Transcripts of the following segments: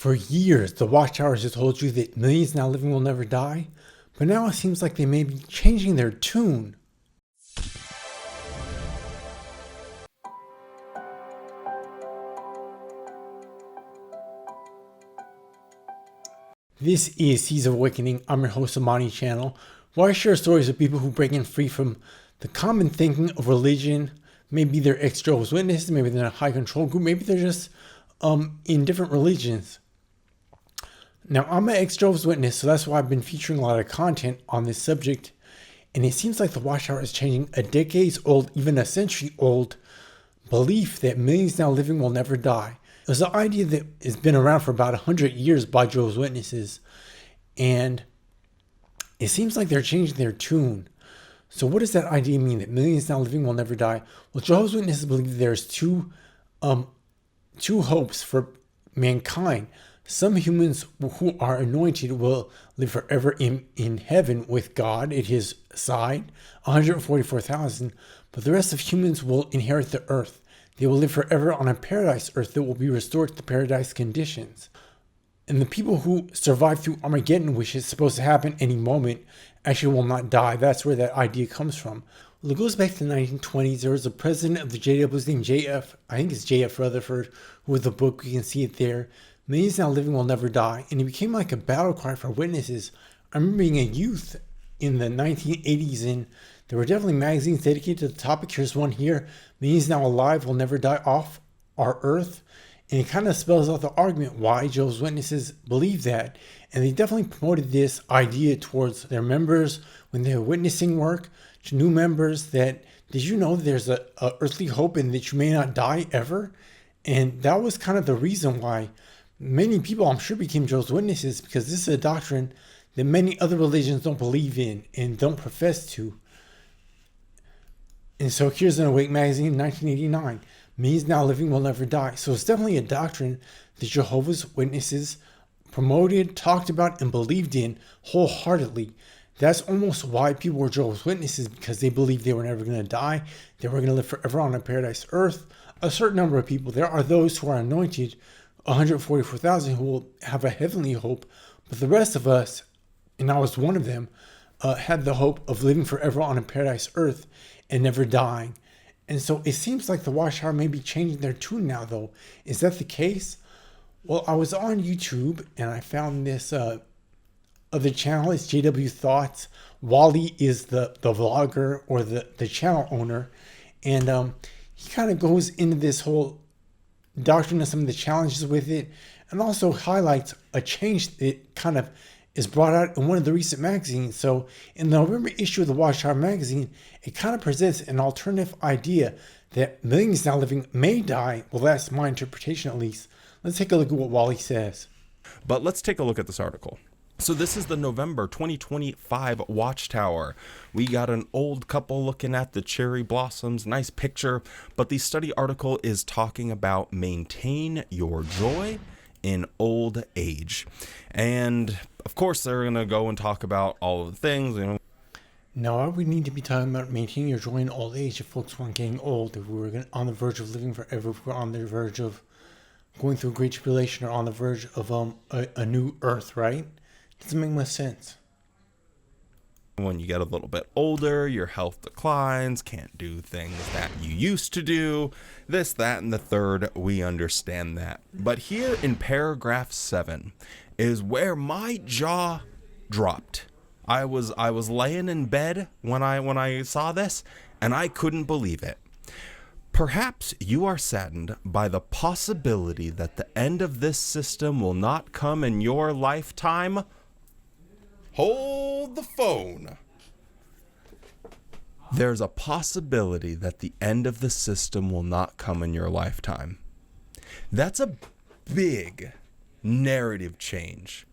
For years, the Watchtowers have told you that millions now living will never die, but now it seems like they may be changing their tune. This is Seeds of Awakening. I'm your host, Amani Channel, where I share stories of people who break in free from the common thinking of religion. Maybe they're ex-Jehovah's Witnesses, maybe they're in a high control group, maybe they're just in different religions. Now, I'm an ex-Jehovah's Witness, so that's why I've been featuring a lot of content on this subject. And it seems like the Watchtower is changing a decades-old, even a century-old belief that millions now living will never die. It was an idea that has been around for about 100 years by Jehovah's Witnesses. And it seems like they're changing their tune. So what does that idea mean, that millions now living will never die? Well, Jehovah's Witnesses believe that there's two hopes for mankind. Some humans who are anointed will live forever in heaven with God at his side, 144,000. But the rest of humans will inherit the earth. They will live forever on a paradise earth that will be restored to the paradise conditions. And the people who survive through Armageddon, which is supposed to happen any moment, actually will not die. That's where that idea comes from. Well, it goes back to the 1920s. There was a president of the JW named I think it's J.F. Rutherford, who wrote the book. You can see it there. Millions now living will never die. And it became like a battle cry for witnesses. I remember being a youth in the 1980s, and there were definitely magazines dedicated to the topic. Here's one here. Millions now alive will never die off our earth. And it kind of spells out the argument why Jehovah's Witnesses believe that. And they definitely promoted this idea towards their members when they were witnessing work, to new members, that did you know there's a earthly hope and that you may not die ever? And that was kind of the reason why many people, I'm sure, became Jehovah's Witnesses, because this is a doctrine that many other religions don't believe in and don't profess to. And so here's an Awake magazine, 1989. Millions now living will never die. So it's definitely a doctrine that Jehovah's Witnesses promoted, talked about, and believed in wholeheartedly. That's almost why people were Jehovah's Witnesses, because they believed they were never going to die. They were going to live forever on a paradise earth. A certain number of people, there are those who are anointed, 144,000, who will have a heavenly hope. But the rest of us, and I was one of them, had the hope of living forever on a paradise earth and never dying. And so it seems like the Watchtower may be changing their tune now, though. Is that the case? Well, I was on YouTube and I found this other channel. It's JW Thoughts. Wally is the vlogger, or the channel owner. And he kind of goes into this whole doctrine and some of the challenges with it, and also highlights a change that kind of is brought out in one of the recent magazines. So in the November issue of the Watchtower magazine, it kind of presents an alternative idea that millions now living may die. Well, that's my interpretation, at least. Let's take a look at what Wally says. But let's take a look at this article. So this is the November 2025 Watchtower. We got an old couple looking at the cherry blossoms, nice picture, but the study article is talking about maintain your joy in old age. And of course they're going to go and talk about all of the things. Now, we need to be talking about maintaining your joy in old age if folks weren't getting old, if we were on the verge of living forever, if we're on the verge of going through a great tribulation, or on the verge of a new earth, right? Doesn't make much sense. When you get a little bit older, your health declines, can't do things that you used to do, this, that, and the third. We understand that. But here in paragraph 7 is where my jaw dropped. I was laying in bed when I saw this, and I couldn't believe it. Perhaps you are saddened by the possibility that the end of this system will not come in your lifetime. Hold the phone. There's a possibility that the end of the system will not come in your lifetime. That's a big narrative change.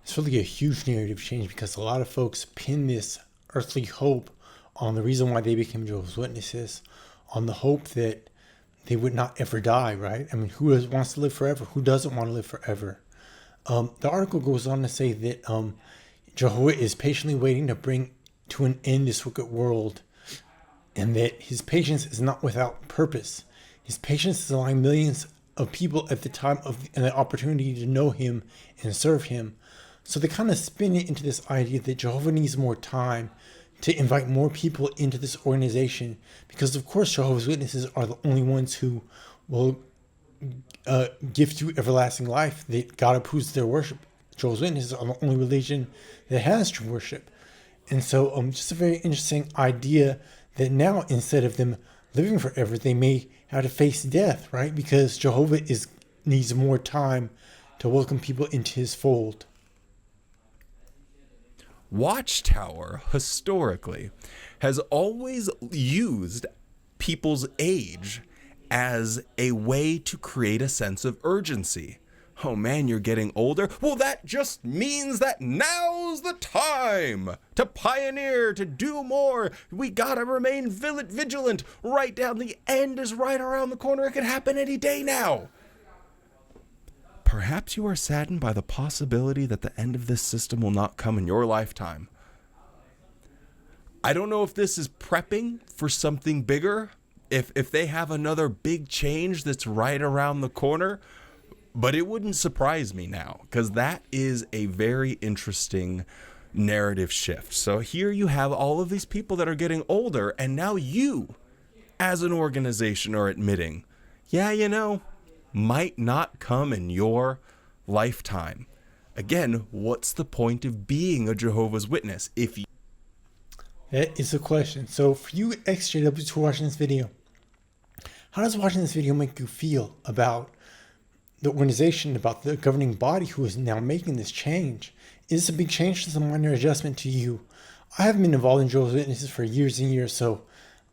It's really a huge narrative change, because a lot of folks pin this earthly hope on the reason why they became Jehovah's Witnesses, on the hope that they would not ever die, right? I mean, who wants to live forever? Who doesn't want to live forever? The article goes on to say that Jehovah is patiently waiting to bring to an end this wicked world, and that his patience is not without purpose. His patience is allowing millions of people at the time of the opportunity to know him and serve him. So they kind of spin it into this idea that Jehovah needs more time to invite more people into this organization, because of course Jehovah's Witnesses are the only ones who will give you everlasting life. God approves their worship. Jehovah's Witnesses are the only religion that has true worship. And so just a very interesting idea that now, instead of them living forever, they may have to face death, right? Because Jehovah needs more time to welcome people into his fold. Watchtower, historically, has always used people's age as a way to create a sense of urgency. Oh man, you're getting older? Well, that just means that now's the time to pioneer, to do more. We gotta remain vigilant. Right down, the end is right around the corner. It could happen any day now. Perhaps you are saddened by the possibility that the end of this system will not come in your lifetime. I don't know if this is prepping for something bigger, if they have another big change that's right around the corner, but it wouldn't surprise me now, because that is a very interesting narrative shift. So here you have all of these people that are getting older, and now you, as an organization, are admitting, yeah, might not come in your lifetime. Again, what's the point of being a Jehovah's Witness if you... That is the question. So for you XJWs who are watching this video, how does watching this video make you feel about the organization, about the governing body who is now making this change? Is this a big change, or is a minor adjustment to you? I haven't been involved in Jehovah's Witnesses for years and years, so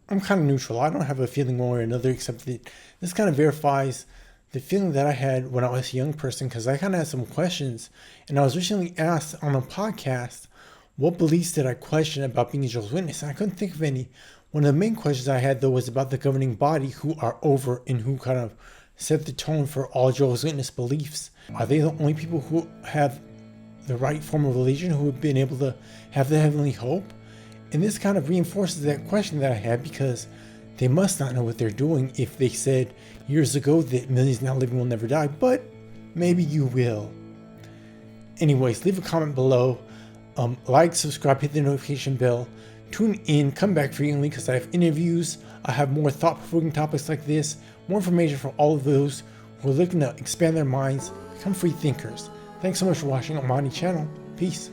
I'm kind of neutral. I don't have a feeling one way or another, except that this kind of verifies the feeling that I had when I was a young person, because I kind of had some questions. And I was recently asked on a podcast, what beliefs did I question about being a Jehovah's Witness? And I couldn't think of any. One of the main questions I had, though, was about the governing body, who are over and who kind of set the tone for all Jehovah's Witness beliefs. Are they the only people who have the right form of religion, who have been able to have the heavenly hope? And this kind of reinforces that question that I had, because they must not know what they're doing if they said years ago that millions now living will never die, but maybe you will. Anyways, leave a comment below, like, subscribe, hit the notification bell, tune in, come back frequently, because I have interviews, I have more thought-provoking topics like this, more information for all of those who are looking to expand their minds, become free thinkers. Thanks so much for watching Amani Channel. Peace.